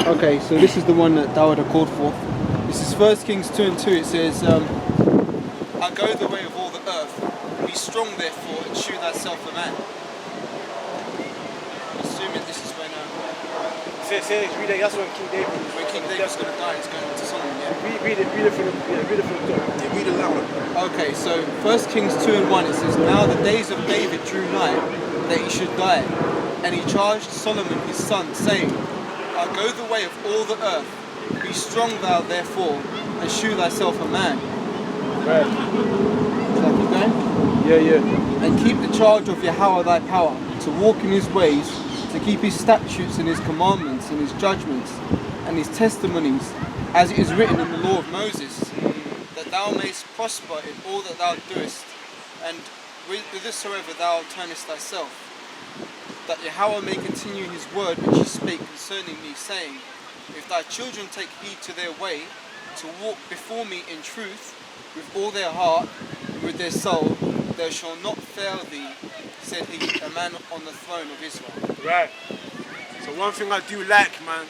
Okay, so this is the one that Dawud had called for. This is 1 Kings 2 and 2. It says, I go the way of all the earth. Be strong therefore and shew thyself a man. I'm assuming this is when... read it, that's when King David... When King David's going to die, he's going to Solomon, yeah? Read it from the top. Yeah, read it louder. Okay, so 1 Kings 2 and 1, it says, Now the days of David drew nigh, that he should die. And he charged Solomon his son, saying, I go the way of all the earth. Be strong thou therefore, and shew thyself a man. Right. Shall I keep going? Yeah. And keep the charge of Yahawah thy power, to walk in his ways, to keep his statutes and his commandments and his judgments and his testimonies, as it is written in the law of Moses, that thou mayst prosper in all that thou doest, and whithersoever thou turnest thyself. That Yahawah may continue his word which he spake concerning me, saying, If thy children take heed to their way, to walk before me in truth, with all their heart, and with their soul, there shall not fail thee, said he, a man on the throne of Israel. Right. So one thing I do like, man,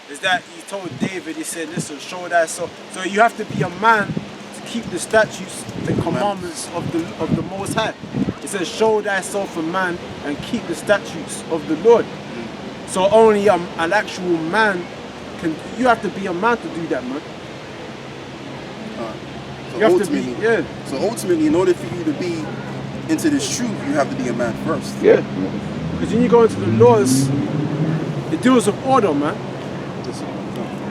is that he told David, he said, listen, show thyself. So you have to be a man to keep the statutes, the commandments of the Most High. It says, show thyself a man and keep the statutes of the Lord. So only an actual man can, you have to be a man to do that, man. So you have ultimately, to be, yeah. So ultimately, in order for you to be into this truth, you have to be a man first. Yeah. Because when you go into the laws, it deals with order, man.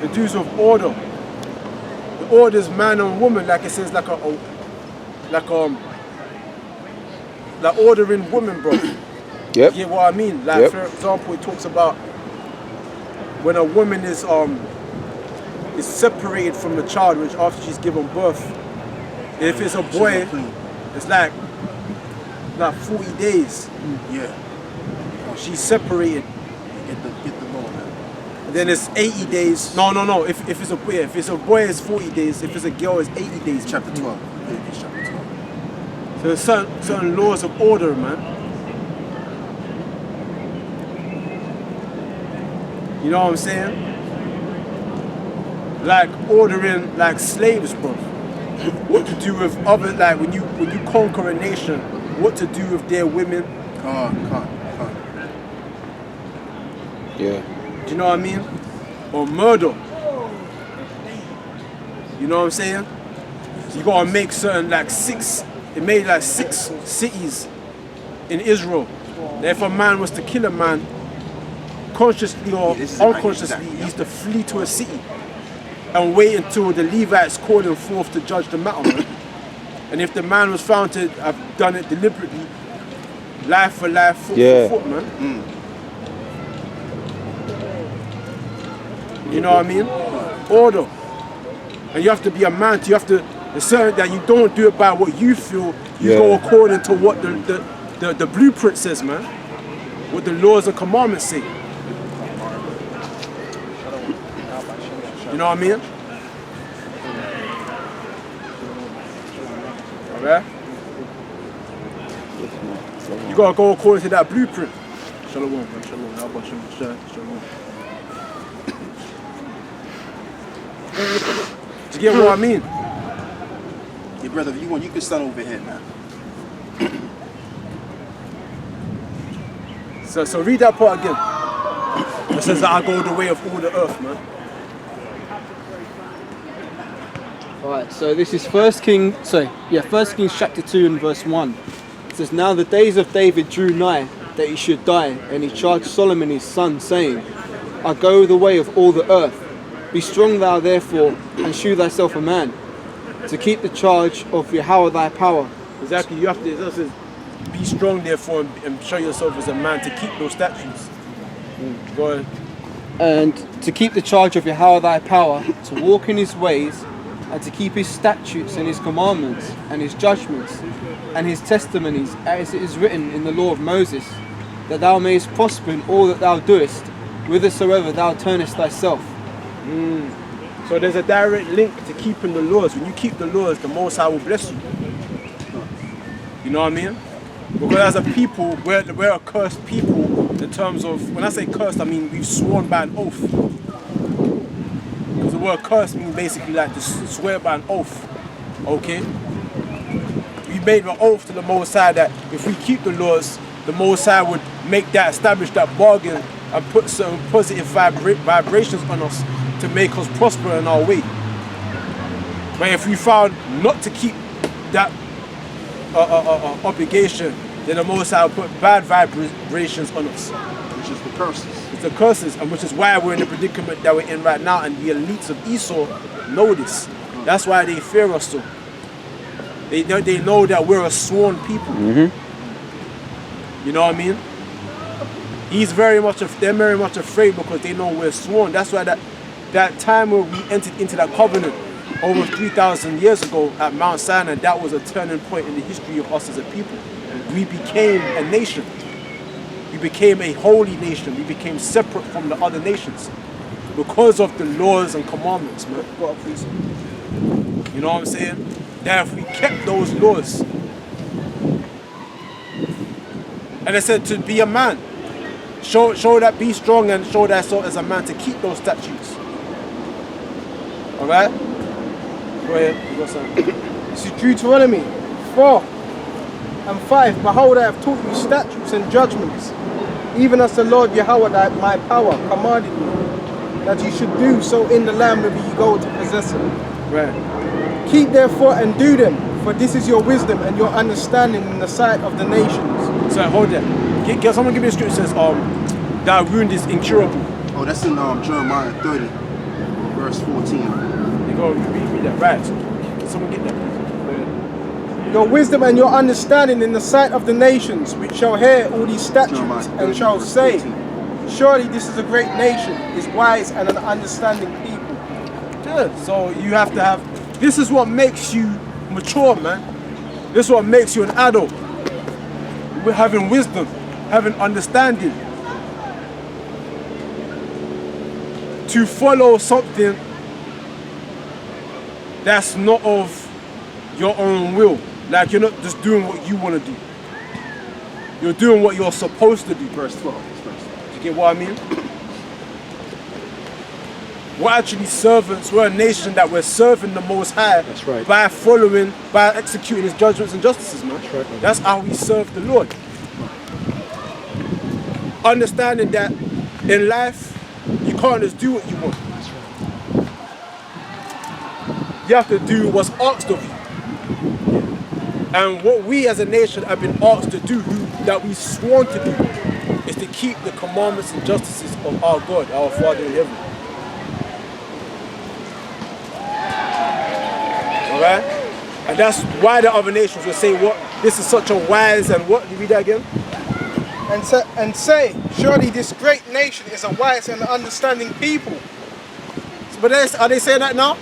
It deals with order. The order is man and woman, like it says, like ordering women, bro. Yep. You get what I mean? Like, for example, it talks about when a woman is separated from the child, which after she's given birth. If it's a boy, it's like 40 days. Yeah. She's separated. Get the law, man. And then it's 80 days. No. If it's a boy, it's 40 days. If it's a girl, it's 80 days. Chapter 12. Yeah, it's chapter 12. So there's certain laws of order, man. You know what I'm saying? Like ordering like slaves, bro. What to do with other, like when you conquer a nation, what to do with their women. Can't. Yeah. Do you know what I mean? Or murder. You know what I'm saying? So you gotta make certain it made like 6 cities in Israel. That if a man was to kill a man, consciously or unconsciously, he used to flee to a city and wait until the Levites called him forth to judge the matter, man. And if the man was found to have done it deliberately, life for life, foot for foot, man. You know what I mean? Order. And you have to be a man. You have to, it's certain that you don't do it by what you feel. You go according to what the blueprint says, man. What the laws and commandments say. You know what I mean? Alright? You gotta go according to that blueprint. Shalom, man. Shalom. Do you get what I mean? Yeah, brother, if you want, you can stand over here now. So read that part again. It says that I go the way of all the earth, man. Alright, so this is 1 Kings chapter 2 and verse 1. It says, Now the days of David drew nigh, that he should die, and he charged Solomon his son, saying, I go the way of all the earth. Be strong thou therefore, and shew thyself a man, to keep the charge of Yahawah thy power. Exactly, you have to, it says, be strong therefore, and show yourself as a man to keep those statutes. Go ahead. And to keep the charge of Yahawah thy power, to walk in his ways, and to keep his statutes and his commandments and his judgments and his testimonies, as it is written in the law of Moses, that thou mayest prosper in all that thou doest, whithersoever thou turnest thyself. So there's a direct link to keeping the laws. When you keep the laws, the Most High will bless you. You know what I mean? Because as a people, we're a cursed people in terms of, when I say cursed, I mean we've sworn by an oath the word curse means basically like to swear by an oath. Okay? We made an oath to the Most High that if we keep the laws, the Most High would establish that bargain and put certain positive vibrations on us to make us prosper in our way. But if we found not to keep that obligation, then the Most High will put bad vibrations on us. Which is the curses. It's the curses, and which is why we're in the predicament that we're in right now, and the elites of Esau know this. That's why they fear us so. They know that we're a sworn people. You know what I mean? They're very much afraid because they know we're sworn. That's why that time where we entered into that covenant over 3,000 years ago at Mount Sinai, that was a turning point in the history of us as a people. We became a nation. We became a holy nation. We became separate from the other nations because of the laws and commandments, man. You know what I'm saying? That if we kept those laws, and I said to be a man, show that, be strong and show that sort as a man to keep those statutes. All right? Go ahead. You got something? This is Deuteronomy 4 and 5. Behold, I have taught you statutes and judgments, even as the Lord Yahawah, that my power, commanded you, that you should do so in the land whither you go to possess it. Right. Keep therefore and do them, for this is your wisdom and your understanding in the sight of the nations. So hold that. Can someone give me a scripture that says that wound is incurable? Oh, that's in Jeremiah 30, verse 14. You go read that. Right. Can someone get that, please? Your wisdom and your understanding in the sight of the nations, which shall hear all these statutes Jeremiah 30, and shall verse say, 14. surely this is a great nation, is wise and an understanding people. Yeah. So you have to have. This is what makes you mature, man. This is what makes you an adult. We're having wisdom, having understanding. To follow something that's not of your own will. Like you're not just doing what you want to do. You're doing what you're supposed to do. Verse 12. You get what I mean? We're actually servants. We're a nation that we're serving the Most High. That's right. by executing His judgments and justices, man. That's right. That's how we serve the Lord. Understanding that in life, you can't just do what you want. That's right. You have to do what's asked of you. And what we as a nation have been asked to do, that we sworn to do, is to keep the commandments and justices of our God, our Father in heaven. Alright? And that's why the other nations will say, what? This is such a wise and what? You read that again? And say, surely this great nation is a wise and understanding people. But are they saying that now?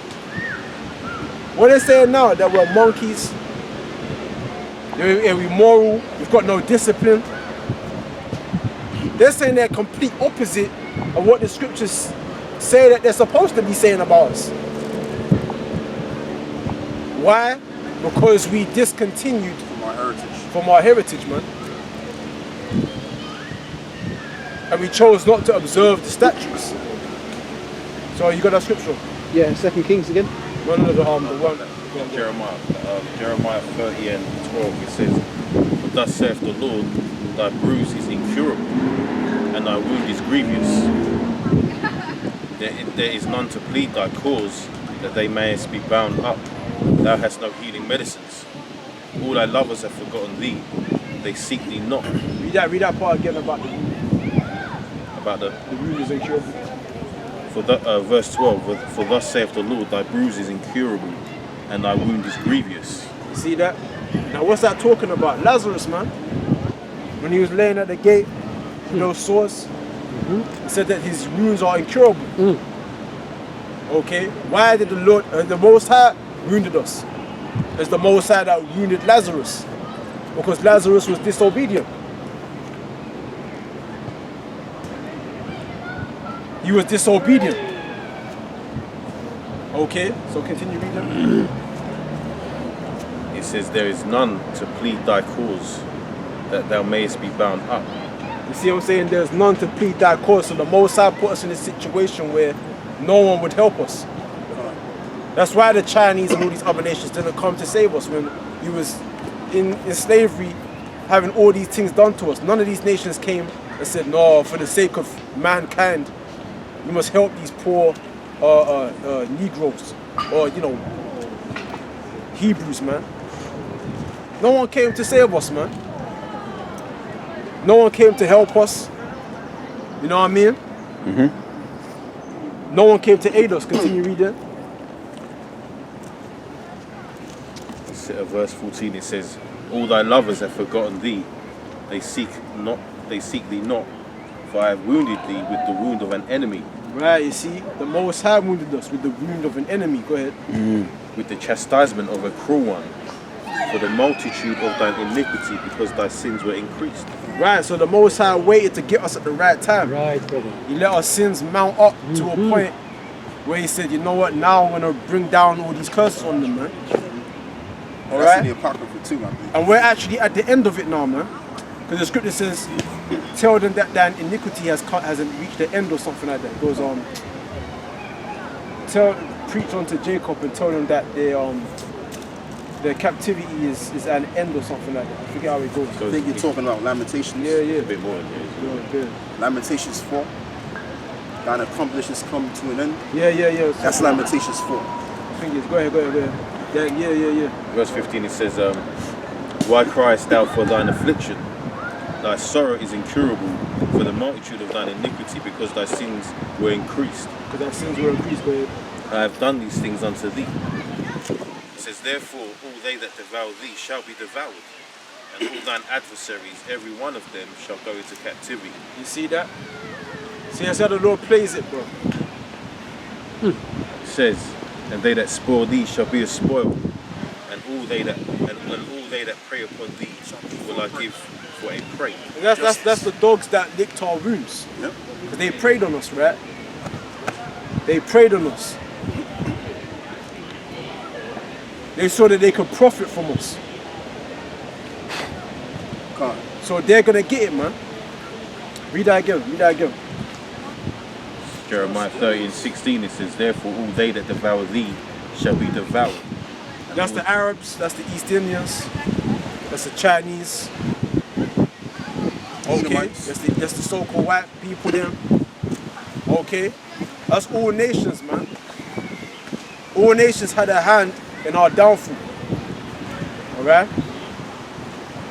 What are they saying now? That we're monkeys, we're immoral, we've got no discipline. They're saying they're complete opposite of what the scriptures say that they're supposed to be saying about us. Why? Because we discontinued from our heritage, man. And we chose not to observe the statutes. So you got that scripture? Yeah, 2 Kings again. No, the one. Jeremiah 30 and 12, it says, "For thus saith the Lord, thy bruise is incurable, and thy wound is grievous. There is none to plead thy cause, that they mayest be bound up. Thou hast no healing medicines. All thy lovers have forgotten thee, they seek thee not." Read that part again about the wound. About the wound is incurable. Verse 12, "For thus saith the Lord, thy bruise is incurable, and thy wound is grievous." You see that? Now what's that talking about? Lazarus, man. When he was laying at the gate with those sores, he said that his wounds are incurable. Okay? Why did the Lord, the Most High wounded us? It's the Most High that wounded Lazarus. Because Lazarus was disobedient. He was disobedient. Okay, so continue reading. It says, "There is none to plead thy cause, that thou mayest be bound up." You see what I'm saying? There's none to plead thy cause. So the Most High put us in a situation where no one would help us. That's why the Chinese and all these other nations didn't come to save us when we was in slavery, having all these things done to us. None of these nations came and said, no, for the sake of mankind, we must help these poor Negroes or, you know, Hebrews, man. No one came to save us, man. No one came to help us. You know what I mean? No one came to aid us. Continue reading. Verse 14, it says, all thy lovers have forgotten thee, they seek thee not, for I have wounded thee with the wound of an enemy. Right, you see, the Most High wounded us with the wound of an enemy. Go ahead. With the chastisement of a cruel one, for the multitude of thine iniquity, because thy sins were increased. Right, so the Most High waited to get us at the right time. Right, brother. He let our sins mount up to a point where he said, you know what, now I'm going to bring down all these curses on them, man. All That's right? in the Apocrypha too, I believe. And we're actually at the end of it now, man. Because the scripture says, tell them that their iniquity hasn't reached the end or something like that. It goes on. Preach unto Jacob and tell them that their captivity is at an end or something like that. I forget how it goes. I think you're talking about Lamentations. Yeah. A bit more than that. Yeah. Lamentations 4. Thine accomplishments come to an end. Yeah. That's Lamentations 4. I think it's, go ahead. Yeah. Verse 15, it says, why criest thou for thine affliction? Thy sorrow is incurable for the multitude of thine iniquity, because thy sins were increased. Because our sins were increased, go ahead. I have done these things unto thee. It says, therefore, all they that devour thee shall be devoured, and all thine adversaries, every one of them, shall go into captivity. You see that? See, that's how the Lord plays it, bro. It says, and they that spoil thee shall be a spoil, and all they that prey upon thee will I give for a prey. And that's the dogs that licked our wounds. Yep. Because they preyed on us, right? They preyed on us. They saw that they could profit from us. Come. So they're gonna get it, man. Read that again. Jeremiah 30:16, it says, therefore all they that devour thee shall be devoured. That's the Arabs, that's the East Indians, that's the Chinese. Okay, Edomites. that's the so-called white people then. Okay, that's all nations, man. All nations had a hand in our downfall. Alright?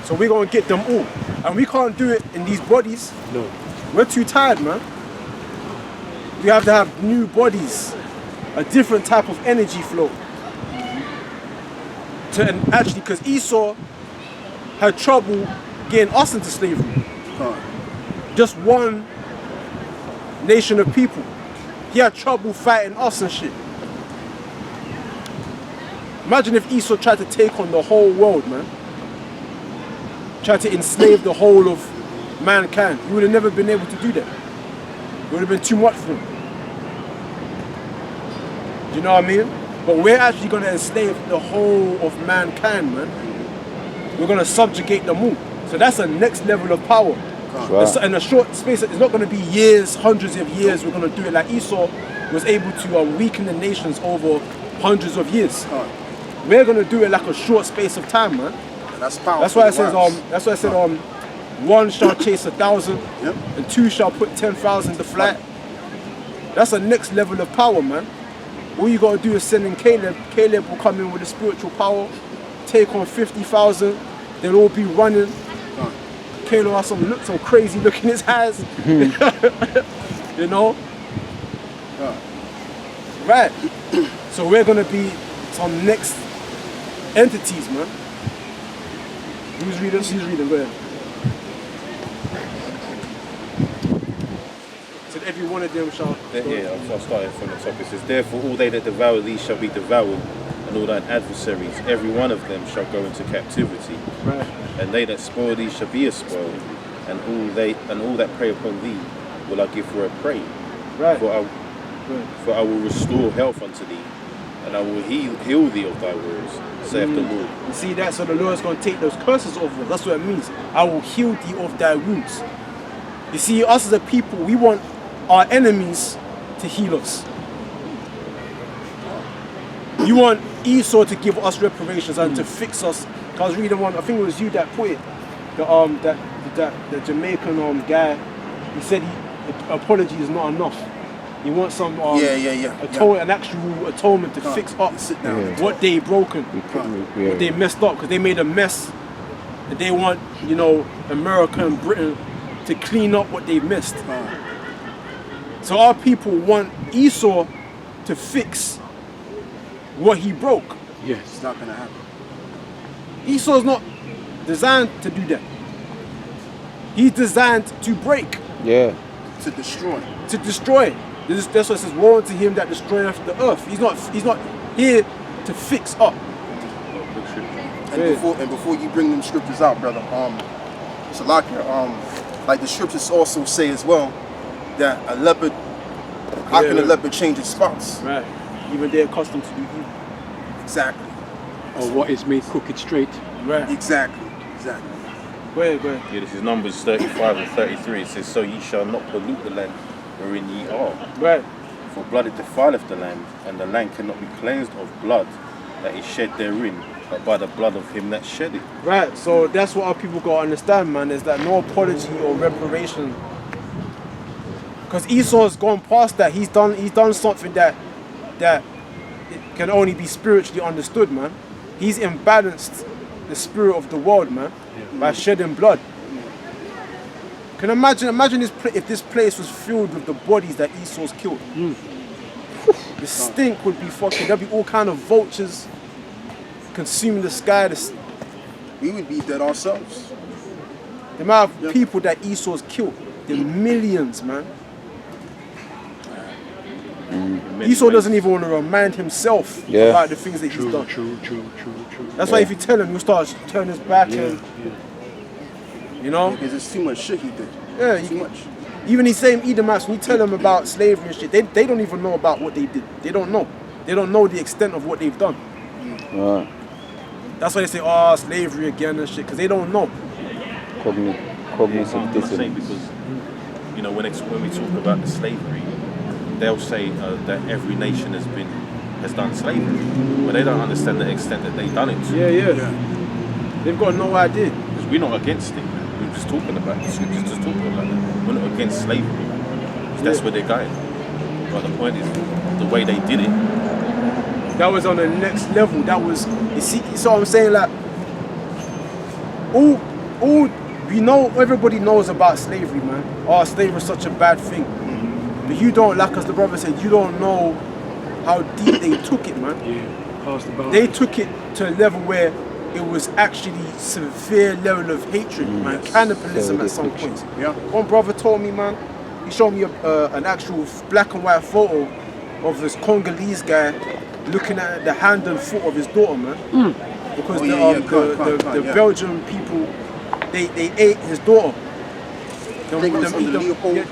So we're gonna get them all. And we can't do it in these bodies. No. We're too tired, man. We have to have new bodies, a different type of energy flow. And actually, because Esau had trouble getting us into slavery. Come. Just one nation of people. He had trouble fighting us and shit. Imagine if Esau tried to take on the whole world, man. Tried to enslave the whole of mankind. He would have never been able to do that. It would have been too much for him. Do you know what I mean? But we're actually going to enslave the whole of mankind, man. We're going to subjugate them all. So that's a next level of power. Wow. In a short space, it's not going to be years, hundreds of years. We're going to do it like Esau was able to weaken the nations over hundreds of years. We're going to do it like a short space of time, man. That's powerful. That's why I said one shall chase 1,000, Yep. and two shall put 10,000 to flight. That's a next level of power, man. All you gotta do is send in Caleb. Caleb will come in with a spiritual power, take on 50,000. They'll all be running. Caleb has some crazy look in his eyes. You know? Right. So we're gonna be some next entities, man. Who's reading? Go ahead. Said every one of them shall. Yeah, I'll start from the top. It says, therefore all they that devour thee shall be devoured, and all thine adversaries, every one of them shall go into captivity. Right. And they that spoil thee shall be a spoil, and all that prey upon thee will I give for a prey. Right. For I will restore health unto thee, and I will heal thee of thy wounds, saith the Lord. You see that? So the Lord's going to take those curses off us. That's what it means. I will heal thee of thy wounds. You see, us as a people, we want our enemies to heal us. You want Esau to give us reparations and to fix us. I was reading one, I think it was you that put it, the Jamaican guy, he said apology is not enough. He wants some an actual atonement to fix up what they broken, what they messed up, because they made a mess. And they want, America and Britain to clean up what they missed. So our people want Esau to fix what he broke. Yes. It's not gonna happen. Esau's not designed to do that. He's designed to break. Yeah. To destroy. To destroy. That's what it says, woe unto him that destroyeth the earth. He's not here to fix up. And before you bring them scriptures out, brother, Salakia, like the scriptures also say as well, that a leopard, how can a leopard change its spots? Right. Even they're accustomed to do evil. Exactly. Or what is made crooked straight. Right. Exactly. Go ahead. Yeah, this is Numbers 35 and 33. It says, so ye shall not pollute the land wherein ye are. Right. For blood it defileth the land, and the land cannot be cleansed of blood that is shed therein, but by the blood of him that shed it. Right, so that's what our people gotta understand, man, is that no apology or reparation. Because Esau's gone past that. He's done something that it can only be spiritually understood, man. He's imbalanced the spirit of the world, man, by shedding blood. Can you imagine if this place was filled with the bodies that Esau's killed? The stink would be fucking, there'd be all kind of vultures consuming the sky. We would be dead ourselves. The amount of people that Esau's killed, the millions, man. Esau doesn't even want to remind himself about the things that he's done. True. That's why if you tell him, he'll start turning his back and, Because it's too much shit he did. Yeah, too much. Even these same Edomites, when you tell them about slavery and shit, they don't even know about what they did. They don't know. They don't know the extent of what they've done. Right. That's why they say, slavery again and shit, because they don't know. Cognitive dissonance. Because, when we talk about the slavery, they'll say that every nation has done slavery, but they don't understand the extent that they've done it. Yeah. They've got no idea. Because we're not against it. We're just talking about the scriptures, just talking about it. We're not against slavery. That's where they're going. But the point is, the way they did it. That was on the next level. That was, you see what I'm saying? Like, everybody knows about slavery, man. Slavery is such a bad thing. But you don't, like as the brother said, you don't know how deep they took it, man. They took it to a level where it was actually severe level of hatred, man. Cannibalism at some point. Yeah. One brother told me, man, he showed me an actual black and white photo of this Congolese guy looking at the hand and foot of his daughter, man. Because the Belgian people, they ate his daughter. King Leopold?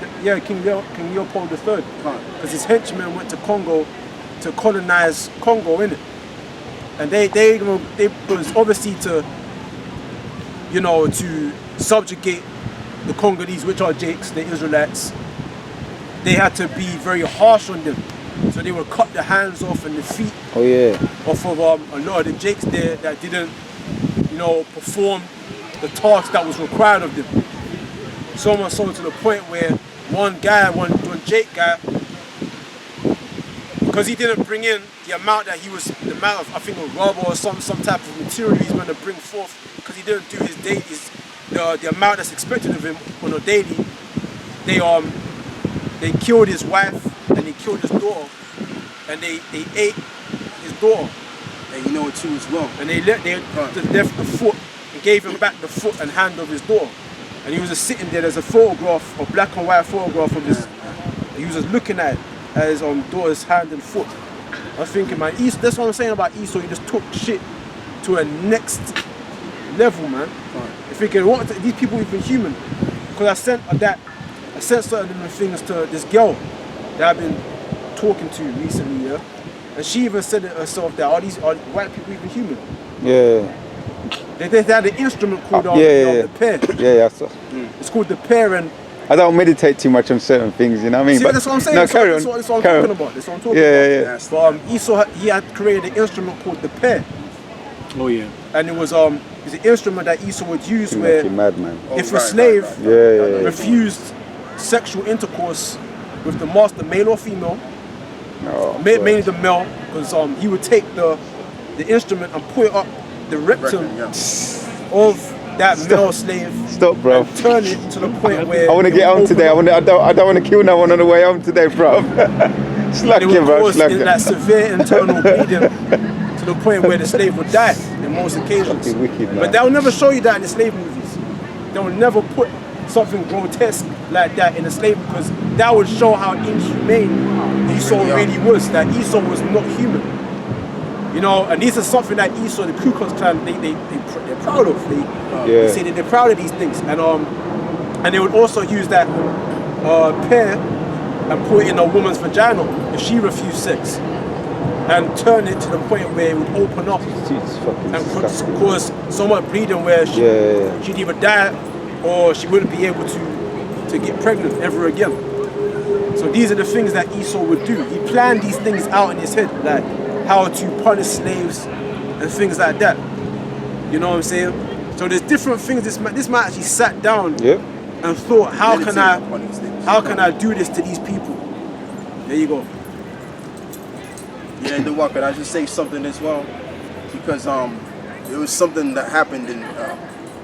King Leopold III. Because his henchmen went to Congo to colonize Congo, innit? And they was obviously to subjugate the Congolese, which are Jakes, the Israelites. They had to be very harsh on them. So they would cut the hands off and the feet off of a lot of the Jakes there that didn't, perform the task that was required of them. So much so to the point where one Jake guy, because he didn't bring in the amount of, I think a rubber or some type of material he's going to bring forth, because he didn't do his dailies, the amount that's expected of him on a daily, they killed his wife and they killed his daughter, and they ate his daughter. And you know it too as well. And they left the foot and gave him back the foot and hand of his daughter. And he was just sitting there. There's a photograph, a black and white photograph of his. He was just looking at it as daughter's hand and foot. I was thinking, man, that's what I'm saying about Esau. He just took shit to a next level, man. If thinking, what these people even human? Because I sent certain things to this girl that I've been talking to recently, yeah. And she even said it herself that are white people even human? Yeah. They had an instrument called the pair. Yeah. It's called the pair, and I don't meditate too much on certain things, you know what I mean? See, But that's what I'm saying. no, carry on. That's what I'm carry talking on. about. That's what I'm talking Yeah, about. yeah. But Esau, he had created an instrument called the pear. Oh yeah. And it was an instrument that Esau would use You where make you mad, man. if a slave Yeah. refused sexual intercourse with the master, male or female, Oh, mainly the male, because he would take the instrument and put it up the rectum of that male slave. Stop, bro. And turn it to the point where I want to get home today. I don't want to kill no one on the way home today, bro. Slack it him, would bro. cause Slack him. that severe internal bleeding to the point where the slave would die in most occasions. Fucking wicked, man. But they'll never show you that in the slave movies. They will never put something grotesque like that in a slave because that would show how inhumane Esau really was. That Esau was not human. You know, and this is something that Esau, the Ku Klux Klan, they're proud of. They say that they're proud of these things, and they would also use that pear and put it in a woman's vagina if she refused sex, and turn it to the point where it would open up and could cause so much bleeding where she'd either die or she wouldn't be able to get pregnant ever again. So these are the things that Esau would do. He planned these things out in his head, like how to punish slaves and things like that. You know what I'm saying? So there's different things. This man actually sat down and thought, how can I do this to these people? There you go. Yeah, and what could I just say something as well? Because there was something that happened in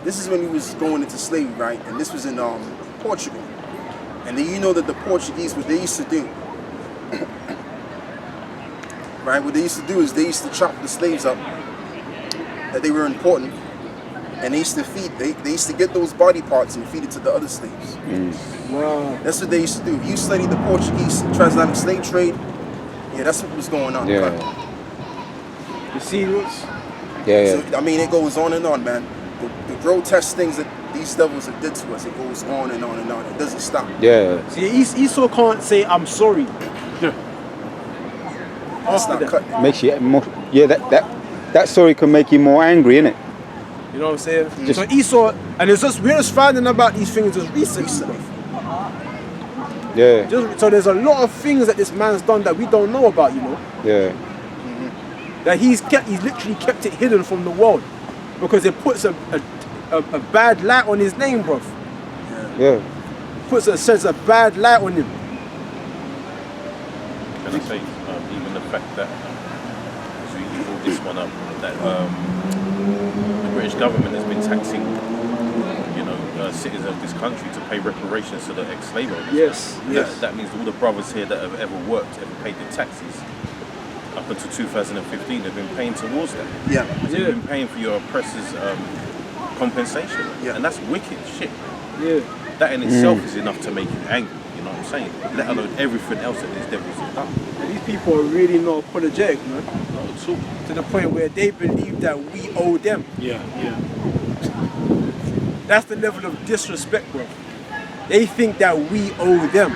this is when he was going into slavery, right? And this was in Portugal. And then you know that the Portuguese, what they used to do, right? What they used to do is they used to chop the slaves up, that they were important, and they used to feed, they used to get those body parts and feed it to the other slaves. Wow. That's what they used to do. If you study the Portuguese transatlantic slave trade, yeah, that's what was going on. Yeah. You see what's... Yeah. So, I mean, it goes on and on, man. The grotesque things that these devils have did to us, it goes on and on and on. It doesn't stop. Yeah. See, Esau can't say, I'm sorry. That's not cutting. Makes you more. Yeah, that story can make you more angry, innit? You know what I'm saying? So Esau, and we're just finding about these things just recently. Yeah. So there's a lot of things that this man's done that we don't know about, you know. Yeah. That he's literally kept it hidden from the world because it puts a bad light on his name, bruv. Yeah. Puts a sense of bad light on him. Can I say, even the fact that, so you brought this one up, that the British government has been taxing, citizens of this country to pay reparations to the ex-slave owners. Yes. That means all the brothers here that have ever worked, ever paid their taxes, up until 2015, they've been paying towards that. Yeah. They've been paying for your oppressors' compensation. Yeah. And that's wicked shit. Yeah. That in itself is enough to make you angry, you know what I'm saying? Let alone everything else that these devils have done. And these people are really not apologetic, man. Not at all. To the point where they believe that we owe them. Yeah. That's the level of disrespect, bro. They think that we owe them.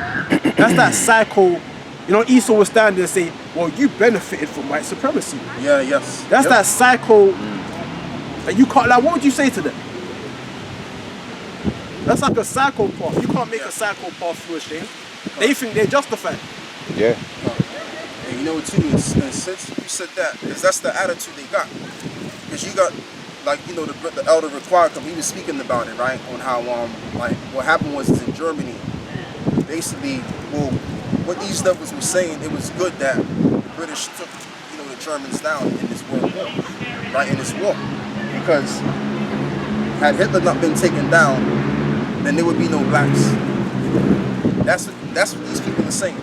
That's that psycho. You know, Esau will stand there and say, well, you benefited from white supremacy. Yeah, yes. That's that psycho. And you can't, like, what would you say to them? That's like a psychopath. You can't make a psychopath feel ashamed. They think they're justified. Yeah. And you know what too, since you said that, because that's the attitude they got. Because you got, like, you know, the elder required, he was speaking about it, right? On how, like, what happened was in Germany, basically, well, what these devils were saying, it was good that the British took, the Germans down in this world war, right? In this war. Because had Hitler not been taken down, then there would be no blacks. That's what these people are saying.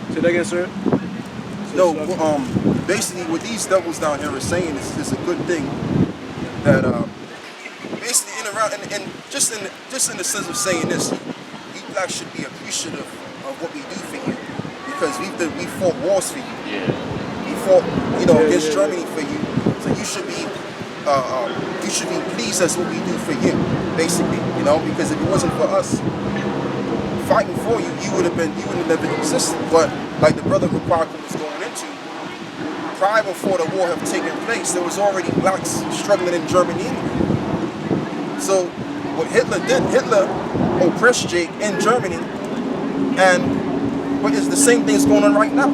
Say that again, sir? No, basically what these devils down here are saying is a good thing that basically and just in the sense of saying this, you blacks should be appreciative of what we do for you because we fought wars for you. Yeah. We fought against Germany for you, so you should be pleased as what we do for you, basically, because if it wasn't for us fighting for you, you wouldn't have never existed. But like the brother Ruparka was going into, prior before the war have taken place, there was already blacks struggling in Germany anyway. So what Hitler did, Hitler oppressed Jake in Germany, but it's the same thing that's going on right now.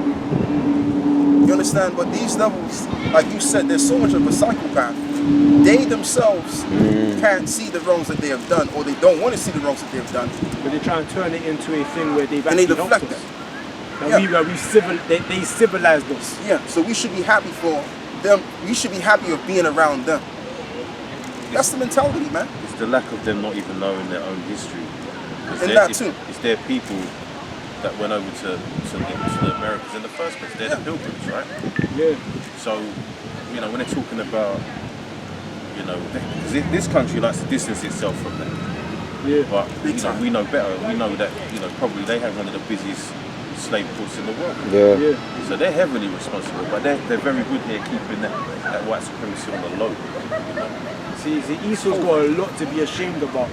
You understand? But these devils, like you said, there's so much of a psychopath. They themselves can't see the wrongs that they have done, or they don't want to see the wrongs that they have done. But they try and turn it into a thing where they've And they actually deflect helped it. us. They civilized us. Yeah, so we should be happy for them. We should be happy of being around them. That's the mentality, man. It's the lack of them not even knowing their own history. And that too. It's their people that went over to the Americas in the first place. They're the pilgrims, right? Yeah. So, you know, when they're talking about, you know, because this country likes to distance itself from that. Yeah. But you know, we know better. We know that, you know, probably they have one of the busiest slave ports in the world. Yeah. So they're heavily responsible, but they're very good here keeping that white supremacy on the low. You know? See, Esau's got a lot to be ashamed about.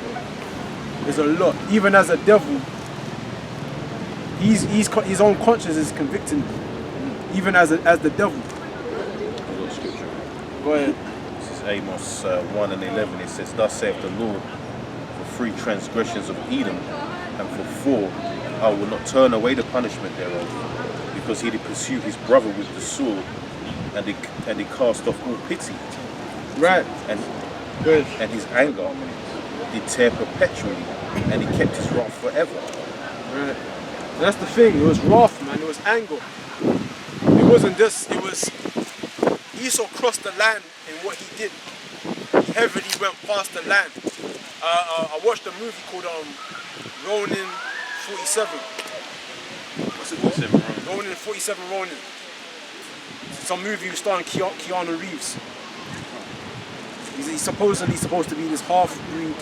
There's a lot. Even as a devil, his own conscience is convicting him. Even as the devil. A little scripture. Go ahead. This is Amos 1:11. It says, "Thus saith the Lord, for 3 transgressions of Edom, and for 4, I will not turn away the punishment thereof, because he did pursue his brother with the sword, and he cast off all pity, Right. and Good. his anger did tear perpetually, and he kept his wrath forever." Right. That's the thing. It was wrath, man. It was anger. It wasn't this. It was Esau crossed the line in what he did. He heavily went past the line. I watched a movie called Ronin 47. What's it called? Ronin 47 Ronin. Some movie starring Keanu Reeves. He's supposedly supposed to be this half-breed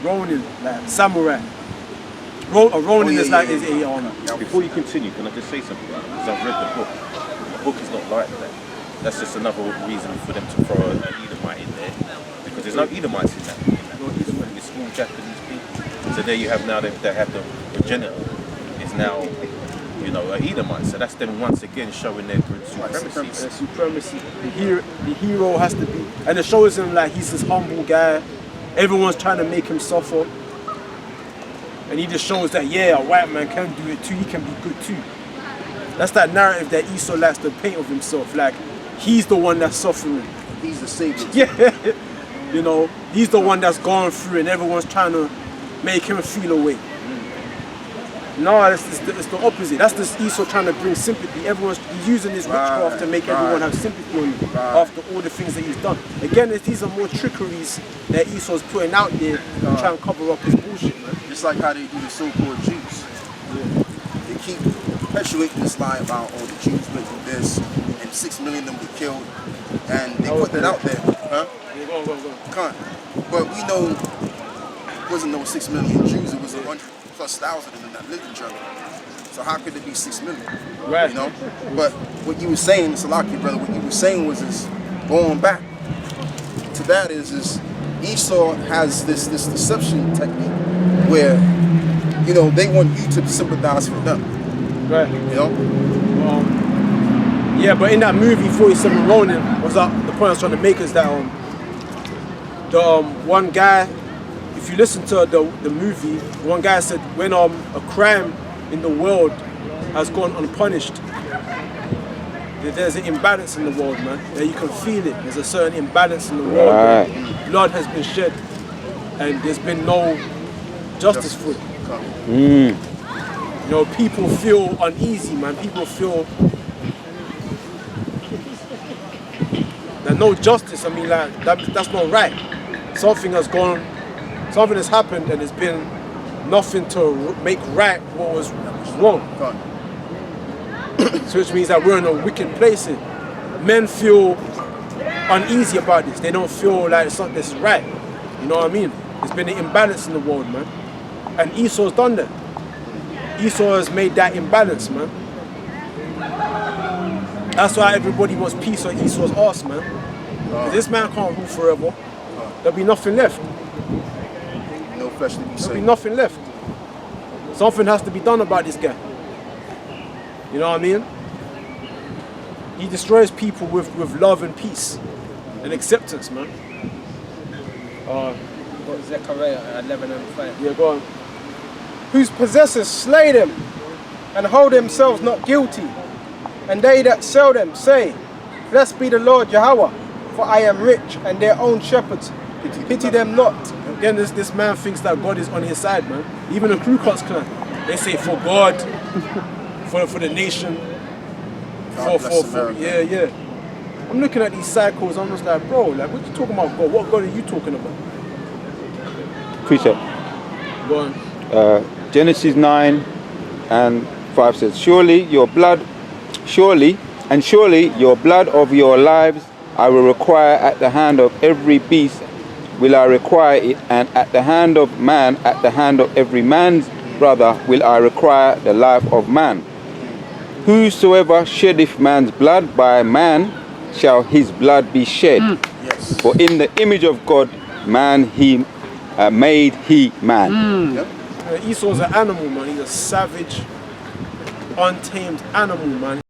Ronin, like samurai. A Ronin is like a Before you continue, can I just say something? Because I've read the book. The book is not like that. That's just another reason for them to throw an Edomite in there. Because there's no Edomites in that. It's all Japanese people. So there you have now, they have the progenitor is now, you know, an Edomite. So that's them once again showing their supremacy. Their supremacy. The hero has to be, and it shows him like he's this humble guy. Everyone's trying to make him suffer. And he just shows that, yeah, a white man can do it too, he can be good too. That's that narrative that Esau likes to paint of himself, like he's the one that's suffering. He's the savior. Yeah, you know, he's the one that's gone through and everyone's trying to make him feel away. No, it's the opposite. That's this Esau trying to bring sympathy. He's using his witchcraft to make everyone have sympathy on him after all the things that he's done. Again, these are more trickeries that Esau's putting out there to try and cover up his bullshit, man. Just like how they do the so-called Jews. They keep perpetuating this lie about, oh, the Jews went through this, and 6 million of them were killed, and they put that out there, huh? Yeah, go on. Can't. But we know it wasn't no 6 million Jews, it was 100,000+ of them that lived in Germany. So how could it be 6 million? Right. You know? But what you were saying, Salaki brother, what you were saying was going back to that is Esau has this deception technique where, you know, they want you to sympathize with them. Right. You know? Yeah, but in that movie 47 Ronin, the point I was trying to make is that the one guy, if you listen to the movie, one guy said when a crime in the world has gone unpunished, there's an imbalance in the world, man. Yeah, you can feel it. There's a certain imbalance in the world. Right. Where blood has been shed and there's been no justice for it. You know, people feel uneasy, man. People feel that no justice. I mean, like that's not right. Something has happened, and there's been nothing to make right what was wrong. So which means that we're in a wicked place here. Men feel uneasy about this. They don't feel like something that's right. You know what I mean? There's been an imbalance in the world, man. And Esau's done that. Esau has made that imbalance, man. That's why everybody wants peace on Esau's arse, man. If this man can't rule forever, there'll be nothing left. No flesh to be There'll saved. be nothing left. Something has to be done about this guy. You know what I mean? He destroys people with love and peace and acceptance, man. got Zechariah 11 and 5. Yeah, go on. Whose possessors slay them and hold themselves not guilty. And they that sell them say, Blessed be the Lord Yahawah, for I am rich, and their own shepherds pity them not. Again, this man thinks that God is on his side, man. Even the Ku Klux Klan, they say for God, for the nation, for yeah. I'm looking at these cycles, I'm just like, bro, like, what you talking about, God? What God are you talking about? Precept. Go on. Genesis 9 and 5 says, surely your blood of your lives I will require at the hand of every beast will I require it, and at the hand of man, at the hand of every man's brother will I require the life of man. Whosoever sheddeth man's blood, by man shall his blood be shed. Yes. For in the image of God man he made he man. Yep. Esau's an animal, man. He's a savage, untamed animal, man.